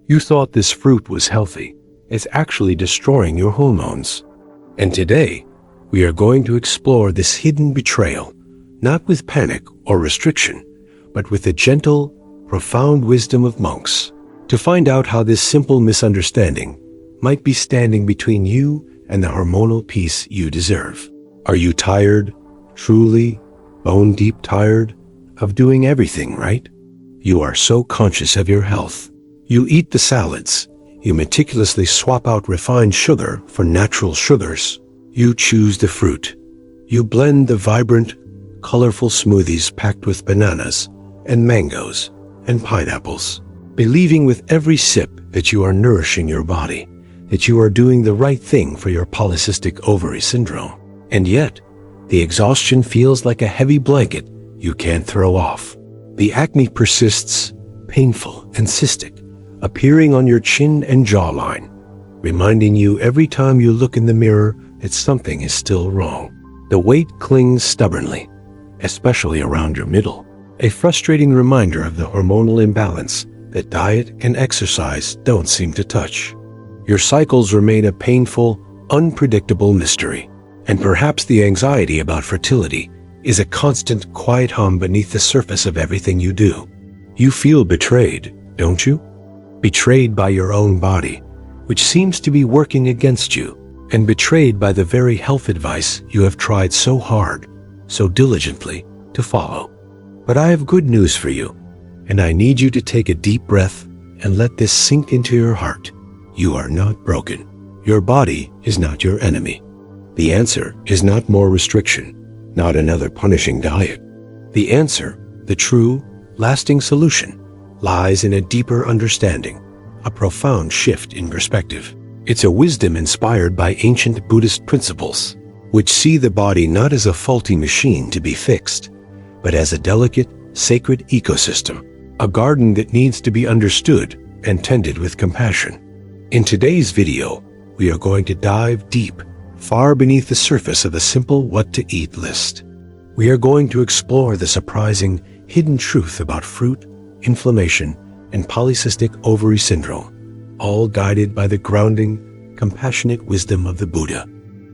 You thought this fruit was healthy. It's actually destroying your hormones. And today, we are going to explore this hidden betrayal, not with panic or restriction, but with the gentle, profound wisdom of monks, to find out how this simple misunderstanding might be standing between you and the hormonal peace you deserve. Are you tired, truly, bone-deep tired, of doing everything right? You are so conscious of your health. You eat the salads. You meticulously swap out refined sugar for natural sugars. You choose the fruit. You blend the vibrant, colorful smoothies packed with bananas and mangoes and pineapples, believing with every sip that you are nourishing your body, that you are doing the right thing for your polycystic ovary syndrome. And yet, the exhaustion feels like a heavy blanket you can't throw off. The acne persists, painful and cystic, appearing on your chin and jawline, reminding you every time you look in the mirror that something is still wrong. The weight clings stubbornly, especially around your middle, a frustrating reminder of the hormonal imbalance that diet and exercise don't seem to touch. Your cycles remain a painful, unpredictable mystery, and perhaps the anxiety about fertility is a constant quiet hum beneath the surface of everything you do. You feel betrayed, don't you? Betrayed by your own body, which seems to be working against you, and betrayed by the very health advice you have tried so hard, so diligently, to follow. But I have good news for you, and I need you to take a deep breath and let this sink into your heart. You are not broken. Your body is not your enemy. The answer is not more restriction, not another punishing diet. The answer, the true, lasting solution, lies in a deeper understanding, a profound shift in perspective. It's a wisdom inspired by ancient Buddhist principles, which see the body not as a faulty machine to be fixed, but as a delicate, sacred ecosystem, a garden that needs to be understood and tended with compassion. In today's video, we are going to dive deep, far beneath the surface of a simple what-to-eat list. We are going to explore the surprising, hidden truth about fruit, inflammation, and polycystic ovary syndrome, all guided by the grounding, compassionate wisdom of the Buddha.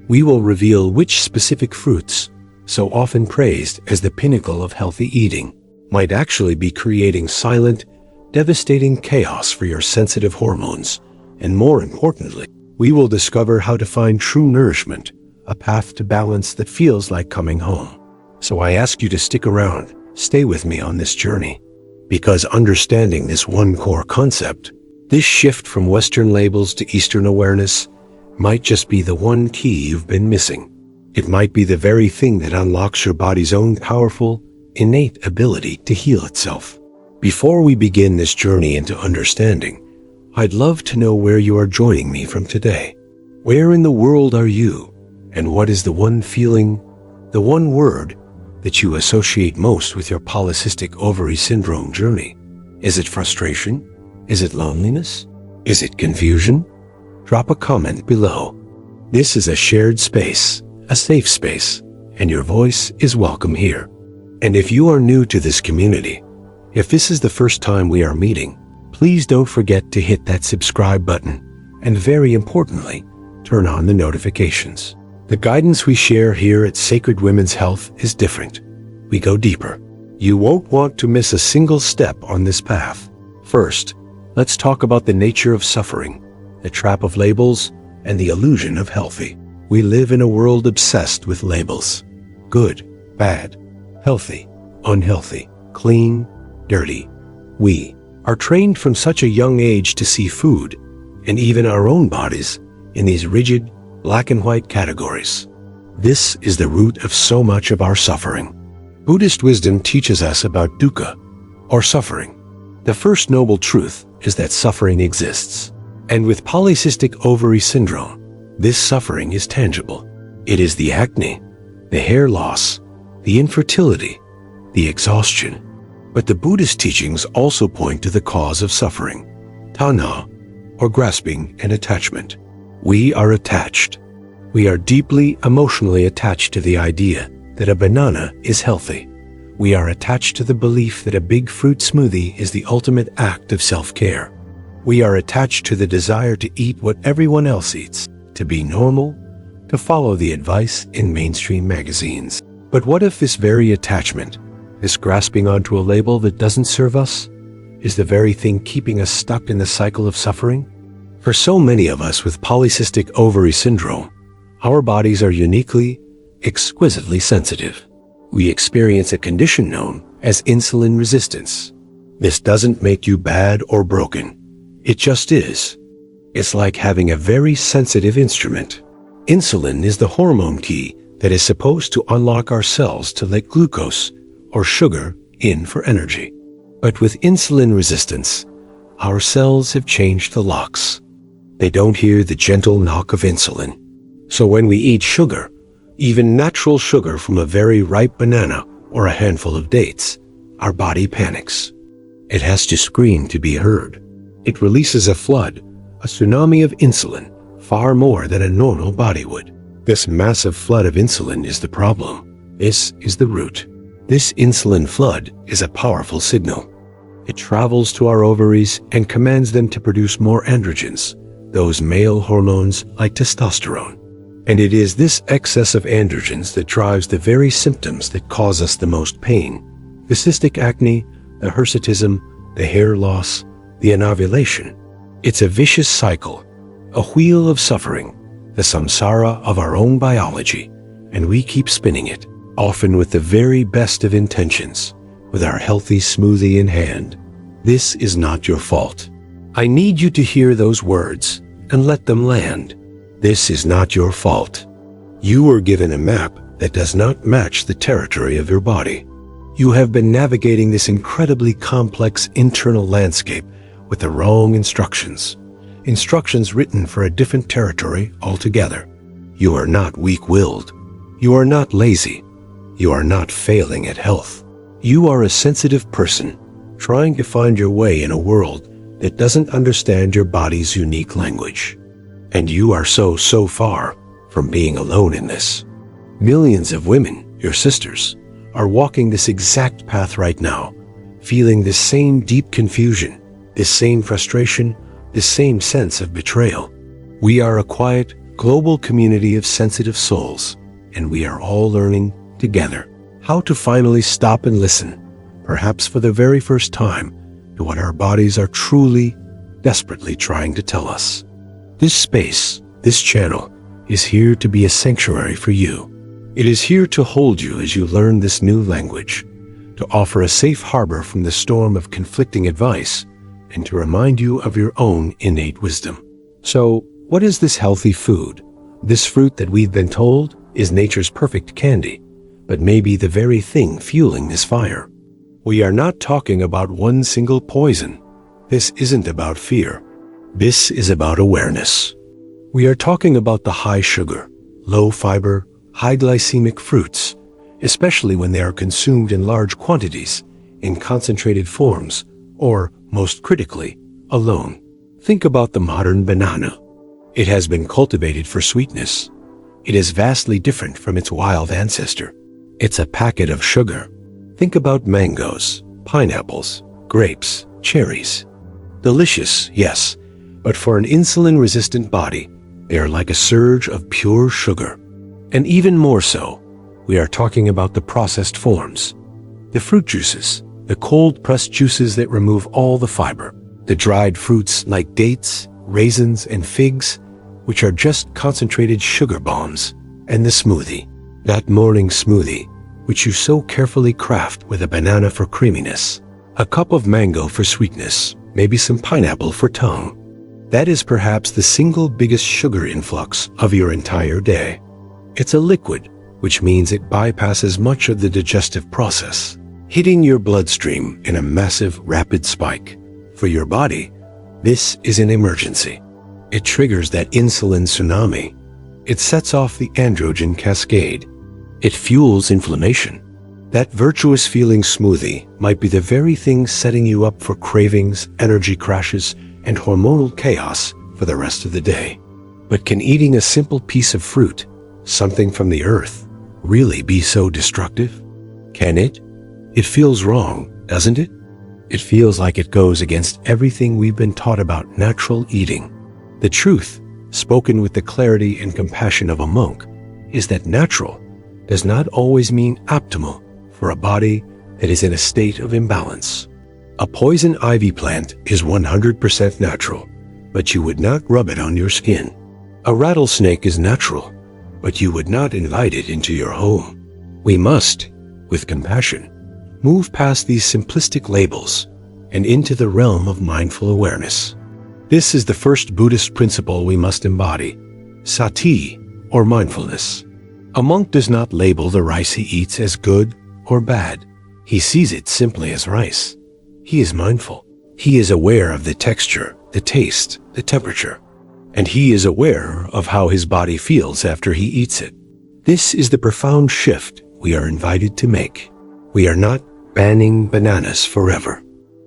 We will reveal which specific fruits, so often praised as the pinnacle of healthy eating, might actually be creating silent, devastating chaos for your sensitive hormones. And more importantly, we will discover how to find true nourishment, a path to balance that feels like coming home. So I ask you to stick around, stay with me on this journey, because understanding this one core concept, this shift from Western labels to Eastern awareness, might just be the one key you've been missing. It might be the very thing that unlocks your body's own powerful, innate ability to heal itself. Before we begin this journey into understanding, I'd love to know where you are joining me from today. Where in the world are you? And what is the one feeling, the one word that you associate most with your polycystic ovary syndrome journey? Is it frustration? Is it loneliness? Is it confusion? Drop a comment below. This is a shared space, a safe space, and your voice is welcome here. And if you are new to this community, if this is the first time we are meeting, please don't forget to hit that subscribe button, and very importantly, turn on the notifications. The guidance we share here at Sacred Women's Health is different. We go deeper. You won't want to miss a single step on this path. First, let's talk about the nature of suffering, the trap of labels, and the illusion of healthy. We live in a world obsessed with labels. Good, bad, healthy, unhealthy, clean, dirty. We are trained from such a young age to see food, and even our own bodies, in these rigid, black and white categories. This is the root of so much of our suffering. Buddhist wisdom teaches us about dukkha, or suffering. The first noble truth is that suffering exists. And with polycystic ovary syndrome, this suffering is tangible. It is the acne, the hair loss, the infertility, the exhaustion. But the Buddhist teachings also point to the cause of suffering, tanha, or grasping and attachment. We are attached. We are deeply emotionally attached to the idea that a banana is healthy. We are attached to the belief that a big fruit smoothie is the ultimate act of self-care. We are attached to the desire to eat what everyone else eats, to be normal, to follow the advice in mainstream magazines. But what if this very attachment, this grasping onto a label that doesn't serve us, is the very thing keeping us stuck in the cycle of suffering? For so many of us with polycystic ovary syndrome, our bodies are uniquely, exquisitely sensitive. We experience a condition known as insulin resistance. This doesn't make you bad or broken. It just is. It's like having a very sensitive instrument. Insulin is the hormone key that is supposed to unlock our cells to let glucose or sugar in for energy. But with insulin resistance, our cells have changed the locks. They don't hear the gentle knock of insulin. So when we eat sugar, even natural sugar from a very ripe banana or a handful of dates, our body panics. It has to scream to be heard. It releases a flood, a tsunami of insulin, far more than a normal body would. This massive flood of insulin is the problem. This is the root. This insulin flood is a powerful signal. It travels to our ovaries and commands them to produce more androgens, those male hormones like testosterone. And it is this excess of androgens that drives the very symptoms that cause us the most pain: the cystic acne, the hirsutism, the hair loss, the anovulation. It's a vicious cycle, a wheel of suffering, the samsara of our own biology, and we keep spinning it, often with the very best of intentions, with our healthy smoothie in hand. This is not your fault. I need you to hear those words and let them land. This is not your fault. You were given a map that does not match the territory of your body. You have been navigating this incredibly complex internal landscape with the wrong instructions. Instructions written for a different territory altogether. You are not weak-willed. You are not lazy. You are not failing at health. You are a sensitive person trying to find your way in a world that doesn't understand your body's unique language. And you are so far from being alone in this. Millions of women, your sisters, are walking this exact path right now, feeling this same deep confusion, this same frustration, this same sense of betrayal. We are a quiet, global community of sensitive souls, and we are all learning together how to finally stop and listen, perhaps for the very first time, to what our bodies are truly, desperately trying to tell us. This space, this channel, is here to be a sanctuary for you. It is here to hold you as you learn this new language, to offer a safe harbor from the storm of conflicting advice, and to remind you of your own innate wisdom. So, what is this healthy food? This fruit that we've been told is nature's perfect candy, but maybe the very thing fueling this fire. We are not talking about one single poison. This isn't about fear. This is about awareness. We are talking about the high sugar, low fiber, high glycemic fruits, especially when they are consumed in large quantities, in concentrated forms, or, most critically, alone. Think about the modern banana. It has been cultivated for sweetness. It is vastly different from its wild ancestor. It's a packet of sugar. Think about mangoes, pineapples, grapes, cherries. Delicious, yes, but for an insulin-resistant body, they are like a surge of pure sugar. And even more so, we are talking about the processed forms. The fruit juices, the cold-pressed juices that remove all the fiber. The dried fruits like dates, raisins, and figs, which are just concentrated sugar bombs. And the smoothie, that morning smoothie, which you so carefully craft with a banana for creaminess, a cup of mango for sweetness, maybe some pineapple for tongue. That is perhaps the single biggest sugar influx of your entire day. It's a liquid, which means it bypasses much of the digestive process, hitting your bloodstream in a massive, rapid spike. For your body, this is an emergency. It triggers that insulin tsunami. It sets off the androgen cascade. It fuels inflammation. That virtuous feeling smoothie might be the very thing setting you up for cravings, energy crashes, and hormonal chaos for the rest of the day. But can eating a simple piece of fruit, something from the earth, really be so destructive? Can it? It feels wrong, doesn't it? It feels like it goes against everything we've been taught about natural eating. The truth, spoken with the clarity and compassion of a monk, is that natural does not always mean optimal for a body that is in a state of imbalance. A poison ivy plant is 100% natural, but you would not rub it on your skin. A rattlesnake is natural, but you would not invite it into your home. We must, with compassion, move past these simplistic labels and into the realm of mindful awareness. This is the first Buddhist principle we must embody, sati, or mindfulness. A monk does not label the rice he eats as good or bad. He sees it simply as rice. He is mindful. He is aware of the texture, the taste, the temperature, and he is aware of how his body feels after he eats it. This is the profound shift we are invited to make. We are not banning bananas forever.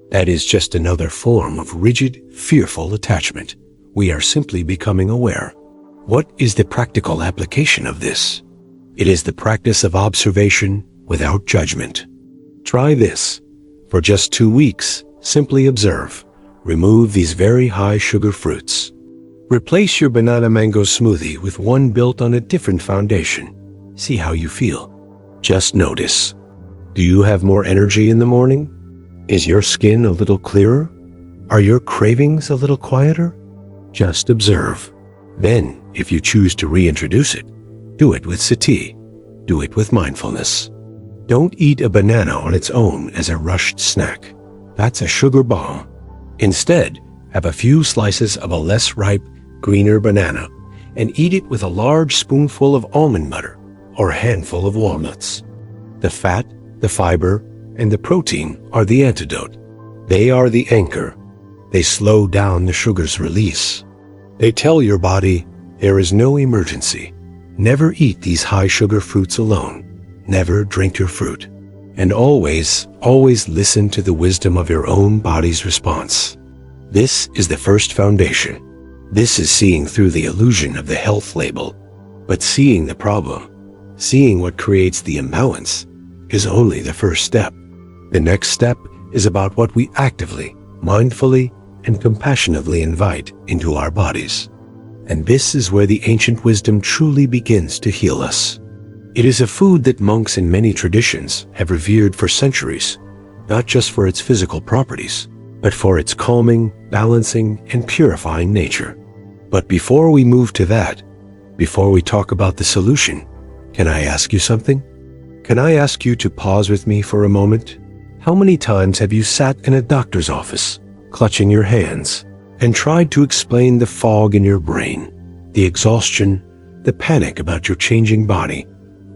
That is just another form of rigid, fearful attachment. We are simply becoming aware. What is the practical application of this? It is the practice of observation without judgment. Try this. For just 2 weeks, simply observe. Remove these very high sugar fruits. Replace your banana mango smoothie with one built on a different foundation. See how you feel. Just notice. Do you have more energy in the morning? Is your skin a little clearer? Are your cravings a little quieter? Just observe. Then, if you choose to reintroduce it, do it with sati. Do it with mindfulness. Don't eat a banana on its own as a rushed snack. That's a sugar bomb. Instead, have a few slices of a less ripe, greener banana and eat it with a large spoonful of almond butter or a handful of walnuts. The fat, the fiber, and the protein are the antidote. They are the anchor. They slow down the sugar's release. They tell your body there is no emergency. Never eat these high sugar fruits alone. Never drink your fruit. And always, always listen to the wisdom of your own body's response. This is the first foundation. This is seeing through the illusion of the health label. But seeing the problem, seeing what creates the imbalance, is only the first step. The next step is about what we actively, mindfully, and compassionately invite into our bodies. And this is where the ancient wisdom truly begins to heal us. It is a food that monks in many traditions have revered for centuries, not just for its physical properties, but for its calming, balancing, and purifying nature. But before we move to that, before we talk about the solution, can I ask you something? Can I ask you to pause with me for a moment? How many times have you sat in a doctor's office, clutching your hands, and tried to explain the fog in your brain, the exhaustion, the panic about your changing body,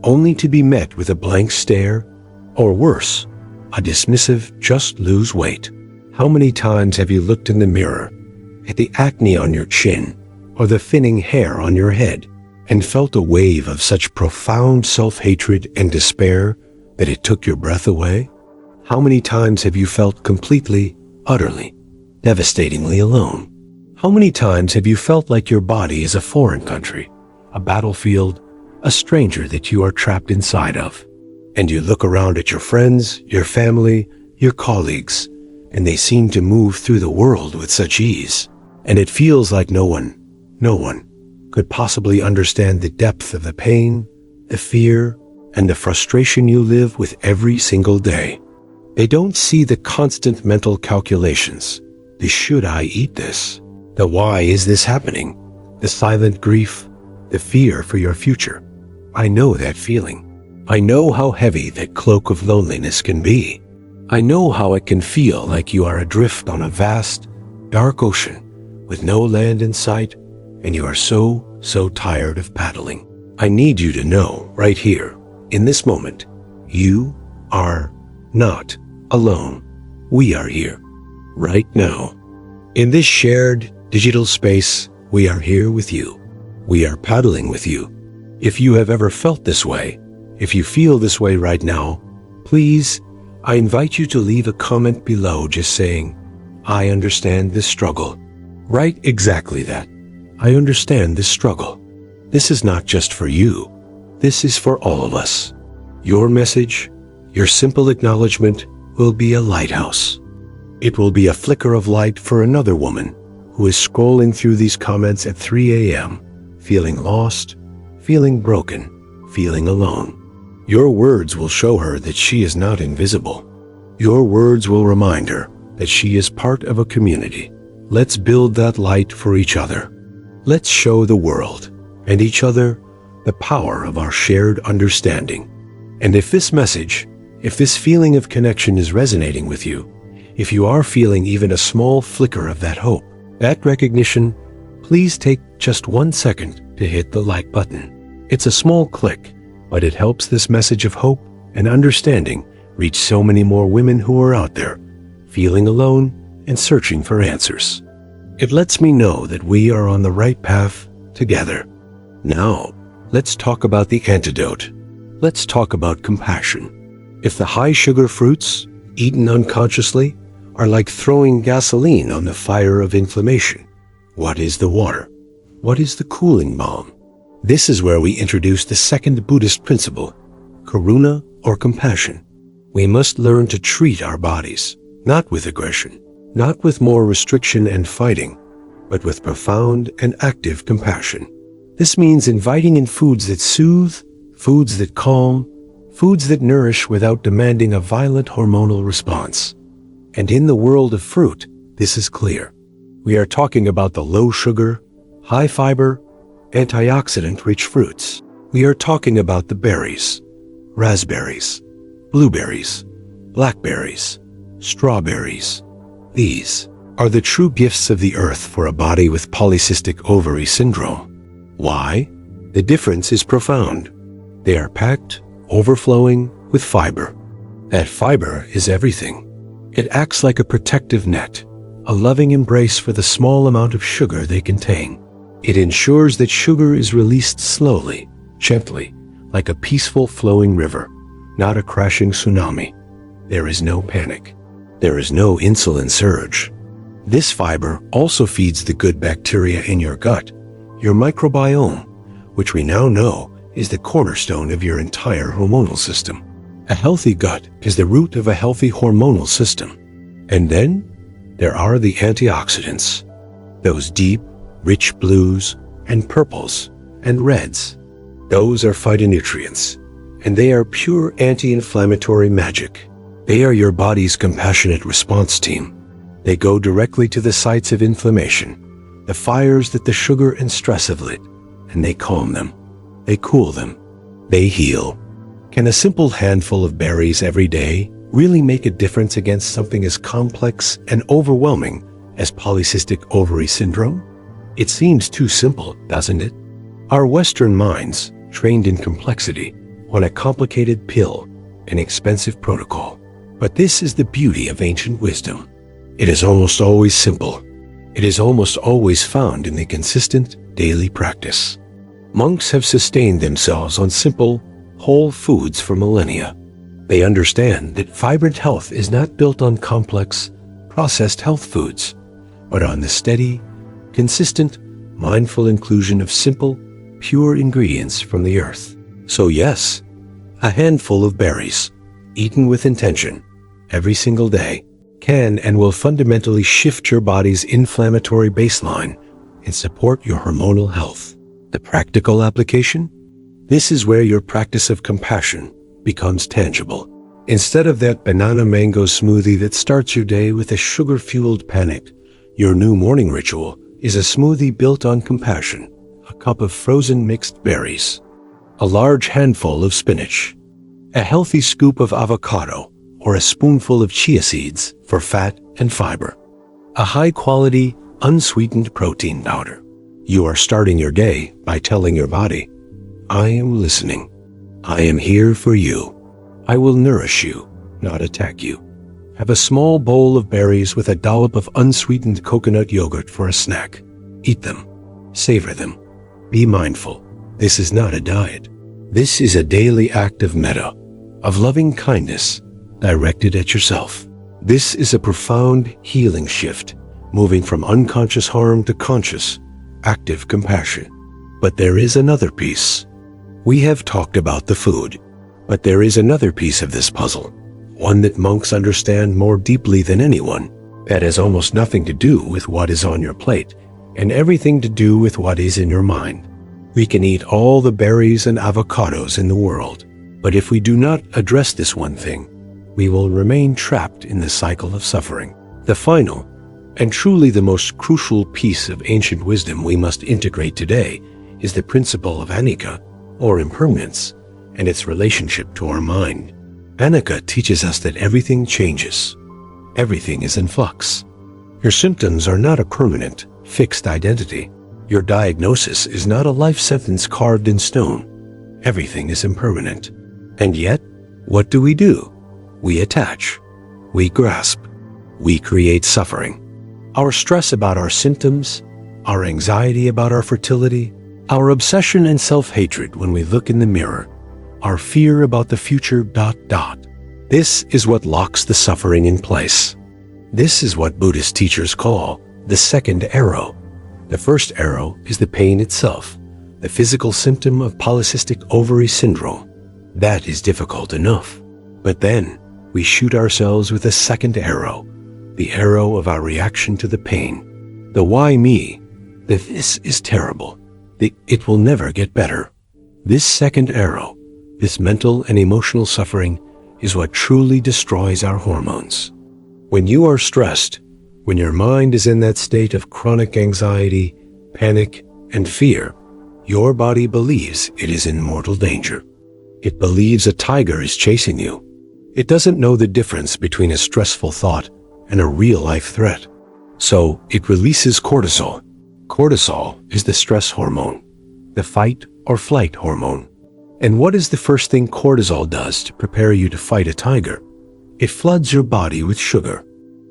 only to be met with a blank stare, or worse, a dismissive "just lose weight"? How many times have you looked in the mirror, at the acne on your chin, or the thinning hair on your head, and felt a wave of such profound self-hatred and despair that it took your breath away? How many times have you felt completely, utterly, devastatingly alone? How many times have you felt like your body is a foreign country, a battlefield, a stranger that you are trapped inside of? And you look around at your friends, your family, your colleagues, and they seem to move through the world with such ease. And it feels like no one could possibly understand the depth of the pain, the fear, and the frustration you live with every single day. They don't see the constant mental calculations. The "should I eat this?" The "why is this happening?" The silent grief, the fear for your future. I know that feeling. I know how heavy that cloak of loneliness can be. I know how it can feel like you are adrift on a vast, dark ocean with no land in sight, and you are so tired of paddling. I need you to know right here, in this moment, you are not alone. We are here, right now. In this shared digital space, we are here with you. We are paddling with you. If you have ever felt this way, if you feel this way right now, please, I invite you to leave a comment below just saying, "I understand this struggle." Write exactly that. I understand this struggle. This is not just for you. This is for all of us. Your message, your simple acknowledgement will be a lighthouse. It will be a flicker of light for another woman who is scrolling through these comments at 3 a.m., feeling lost, feeling broken, feeling alone. Your words will show her that she is not invisible. Your words will remind her that she is part of a community. Let's build that light for each other. Let's show the world and each other the power of our shared understanding. And if this message, if this feeling of connection is resonating with you, if you are feeling even a small flicker of that hope, that recognition, please take just 1 second to hit the like button. It's a small click, but it helps this message of hope and understanding reach so many more women who are out there, feeling alone and searching for answers. It lets me know that we are on the right path together. Now, let's talk about the antidote. Let's talk about compassion. If the high-sugar fruits, eaten unconsciously, are like throwing gasoline on the fire of inflammation, what is the water? What is the cooling balm? This is where we introduce the second Buddhist principle, karuna or compassion. We must learn to treat our bodies, not with aggression, not with more restriction and fighting, but with profound and active compassion. This means inviting in foods that soothe, foods that calm, foods that nourish without demanding a violent hormonal response. And in the world of fruit, this is clear. We are talking about the low-sugar, high-fiber, antioxidant-rich fruits. We are talking about the berries, raspberries, blueberries, blackberries, strawberries. These are the true gifts of the earth for a body with polycystic ovary syndrome. Why? The difference is profound. They are packed, overflowing with fiber. That fiber is everything. It acts like a protective net, a loving embrace for the small amount of sugar they contain. It ensures that sugar is released slowly, gently, like a peaceful flowing river, not a crashing tsunami. There is no panic. There is no insulin surge. This fiber also feeds the good bacteria in your gut, your microbiome, which we now know is the cornerstone of your entire hormonal system. A healthy gut is the root of a healthy hormonal system. And then there are the antioxidants, those deep, rich blues and purples and reds. Those are phytonutrients, and they are pure anti-inflammatory magic. They are your body's compassionate response team. They go directly to the sites of inflammation, the fires that the sugar and stress have lit, and they calm them. They cool them. They heal. Can a simple handful of berries every day really make a difference against something as complex and overwhelming as polycystic ovary syndrome? It seems too simple, doesn't it? Our Western minds, trained in complexity, want a complicated pill, an expensive protocol. But this is the beauty of ancient wisdom. It is almost always simple. It is almost always found in the consistent daily practice. Monks have sustained themselves on simple, whole foods for millennia. They understand that vibrant health is not built on complex, processed health foods, but on the steady, consistent, mindful inclusion of simple, pure ingredients from the earth. So yes, a handful of berries, eaten with intention, every single day, can and will fundamentally shift your body's inflammatory baseline and support your hormonal health. The practical application? This is where your practice of compassion becomes tangible. Instead of that banana mango smoothie that starts your day with a sugar-fueled panic, your new morning ritual is a smoothie built on compassion, a cup of frozen mixed berries, a large handful of spinach, a healthy scoop of avocado, or a spoonful of chia seeds for fat and fiber, a high-quality, unsweetened protein powder. You are starting your day by telling your body, I am listening. I am here for you. I will nourish you, not attack you. Have a small bowl of berries with a dollop of unsweetened coconut yogurt for a snack. Eat them. Savor them. Be mindful. This is not a diet. This is a daily act of metta, of loving kindness directed at yourself. This is a profound healing shift, moving from unconscious harm to conscious, active compassion. But there is another piece. We have talked about the food, but there is another piece of this puzzle, one that monks understand more deeply than anyone. That has almost nothing to do with what is on your plate, and everything to do with what is in your mind. We can eat all the berries and avocados in the world, but if we do not address this one thing, we will remain trapped in the cycle of suffering. The final, and truly the most crucial piece of ancient wisdom we must integrate today is the principle of anicca, or impermanence, and its relationship to our mind. Anicca teaches us that everything changes. Everything is in flux. Your symptoms are not a permanent, fixed identity. Your diagnosis is not a life sentence carved in stone. Everything is impermanent. And yet, what do? We attach. We grasp. We create suffering. Our stress about our symptoms, our anxiety about our fertility, our obsession and self-hatred when we look in the mirror, our fear about the future... This is what locks the suffering in place. This is what Buddhist teachers call the second arrow. The first arrow is the pain itself, the physical symptom of polycystic ovary syndrome. That is difficult enough. But then we shoot ourselves with a second arrow, the arrow of our reaction to the pain. The why me, the this is terrible, the it will never get better. This second arrow, this mental and emotional suffering, is what truly destroys our hormones. When you are stressed, when your mind is in that state of chronic anxiety, panic, and fear, your body believes it is in mortal danger. It believes a tiger is chasing you. It doesn't know the difference between a stressful thought and a real-life threat. So it releases cortisol. Cortisol is the stress hormone, the fight or flight hormone. And what is the first thing cortisol does to prepare you to fight a tiger? It floods your body with sugar.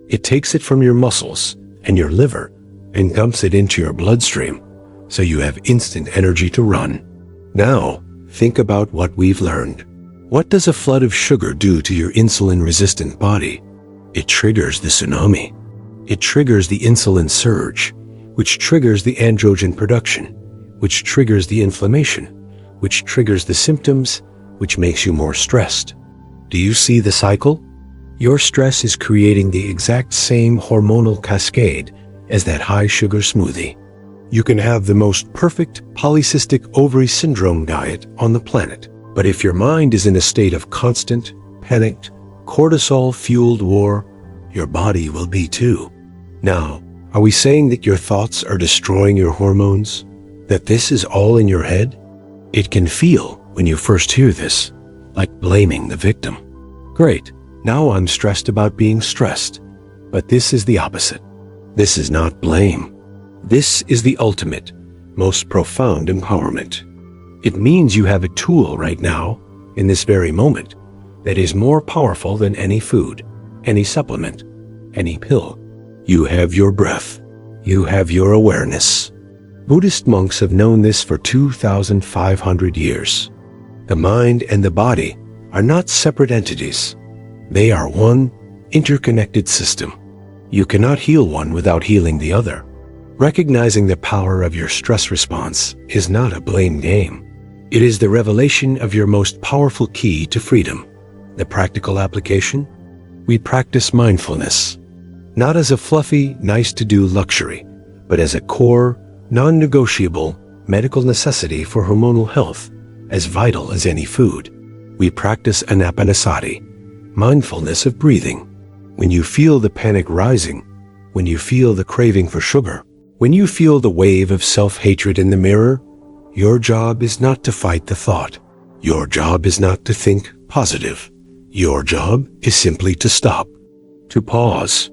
It takes it from your muscles and your liver and dumps it into your bloodstream, so you have instant energy to run. Now, think about what we've learned. What does a flood of sugar do to your insulin-resistant body? It triggers the tsunami. It triggers the insulin surge, which triggers the androgen production, which triggers the inflammation, which triggers the symptoms, which makes you more stressed. Do you see the cycle? Your stress is creating the exact same hormonal cascade as that high-sugar smoothie. You can have the most perfect polycystic ovary syndrome diet on the planet, but if your mind is in a state of constant, panicked, cortisol-fueled war, your body will be too. Now, are we saying that your thoughts are destroying your hormones? That this is all in your head? It can feel, when you first hear this, like blaming the victim. Great, now I'm stressed about being stressed. But this is the opposite. This is not blame. This is the ultimate, most profound empowerment. It means you have a tool right now, in this very moment, that is more powerful than any food, any supplement, any pill. You have your breath. You have your awareness. Buddhist monks have known this for 2,500 years. The mind and the body are not separate entities. They are one interconnected system. You cannot heal one without healing the other. Recognizing the power of your stress response is not a blame game. It is the revelation of your most powerful key to freedom. The practical application? We practice mindfulness, not as a fluffy, nice-to-do luxury, but as a core, non-negotiable medical necessity for hormonal health, as vital as any food. We practice anapanasati, mindfulness of breathing. When you feel the panic rising, when you feel the craving for sugar, when you feel the wave of self-hatred in the mirror, your job is not to fight the thought. Your job is not to think positive. Your job is simply to stop, to pause,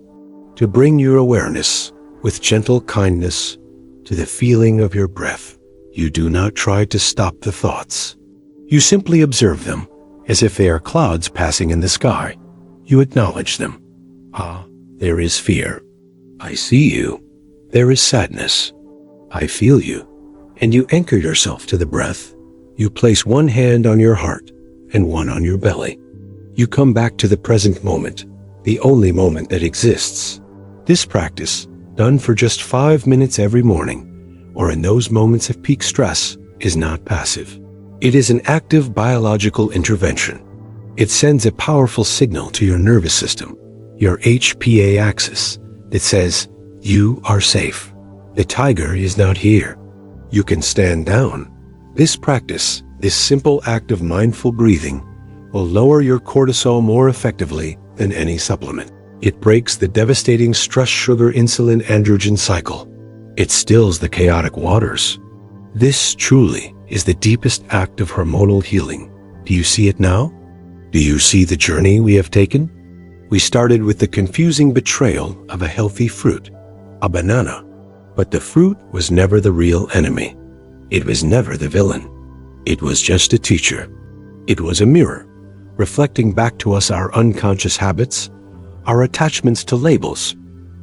to bring your awareness with gentle kindness to the feeling of your breath. You do not try to stop the thoughts. You simply observe them as if they are clouds passing in the sky. You acknowledge them. Ah, there is fear. I see you. There is sadness. I feel you. And you anchor yourself to the breath. You place one hand on your heart and one on your belly. You come back to the present moment, the only moment that exists. This practice, done for just 5 minutes every morning, or in those moments of peak stress, is not passive. It is an active biological intervention. It sends a powerful signal to your nervous system, your HPA axis, that says, "You are safe. The tiger is not here. You can stand down." This practice, this simple act of mindful breathing, will lower your cortisol more effectively than any supplement. It breaks the devastating stress sugar insulin androgen cycle. It stills the chaotic waters. This truly is the deepest act of hormonal healing. Do you see it now? Do you see the journey we have taken? We started with the confusing betrayal of a healthy fruit, a banana. But the fruit was never the real enemy. It was never the villain. It was just a teacher. It was a mirror, reflecting back to us our unconscious habits, our attachments to labels,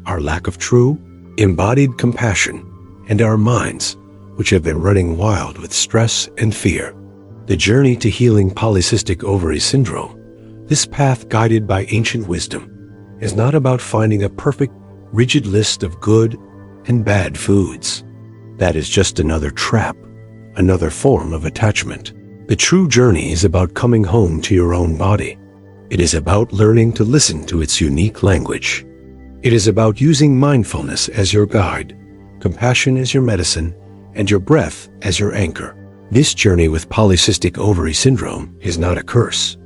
our lack of true, embodied compassion, and our minds, which have been running wild with stress and fear. The journey to healing polycystic ovary syndrome, this path guided by ancient wisdom, is not about finding a perfect, rigid list of good and bad foods. That is just another trap, another form of attachment. The true journey is about coming home to your own body. It is about learning to listen to its unique language. It is about using mindfulness as your guide, compassion as your medicine, and your breath as your anchor. This journey with polycystic ovary syndrome is not a curse.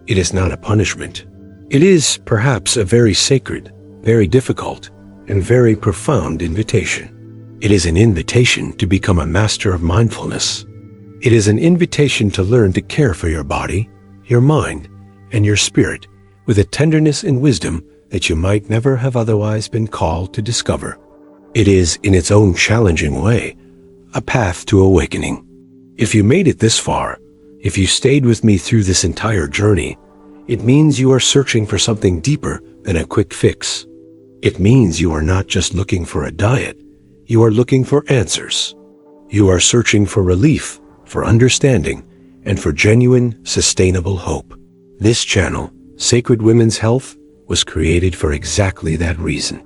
It is not a punishment. It is, perhaps, a very sacred, very difficult, and very profound invitation. It is an invitation to become a master of mindfulness. It is an invitation to learn to care for your body, your mind, and your spirit with a tenderness and wisdom that you might never have otherwise been called to discover. It is, in its own challenging way, a path to awakening. If you made it this far, if you stayed with me through this entire journey, it means you are searching for something deeper than a quick fix. It means you are not just looking for a diet, you are looking for answers. You are searching for relief, for understanding, and for genuine, sustainable hope. This channel, Sacred Women's Health, was created for exactly that reason.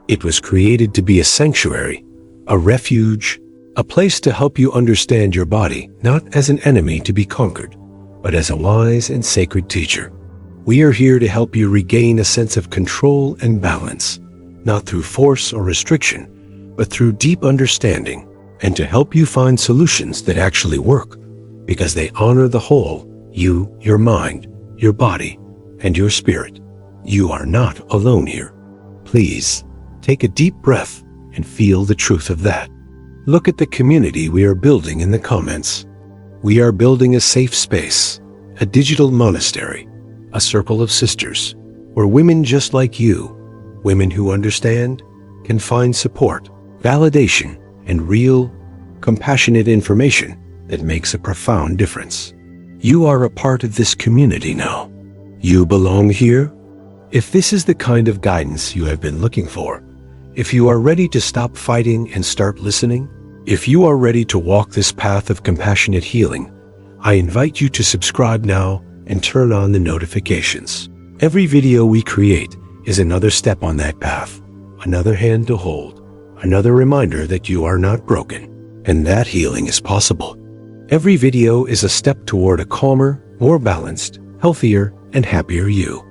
It was created to be a sanctuary, a refuge, a place to help you understand your body not as an enemy to be conquered, but as a wise and sacred teacher. We are here to help you regain a sense of control and balance, not through force or restriction, but through deep understanding, and to help you find solutions that actually work, because they honor the whole, you, your mind, your body, and your spirit. You are not alone here. Please, take a deep breath and feel the truth of that. Look at the community we are building in the comments. We are building a safe space, a digital monastery, a circle of sisters, where women just like you, women who understand, can find support, validation, and real, compassionate information that makes a profound difference. You are a part of this community now. You belong here. If this is the kind of guidance you have been looking for, if you are ready to stop fighting and start listening, if you are ready to walk this path of compassionate healing, I invite you to subscribe now and turn on the notifications. Every video we create is another step on that path, another hand to hold, another reminder that you are not broken, and that healing is possible. Every video is a step toward a calmer, more balanced, healthier, and happier you.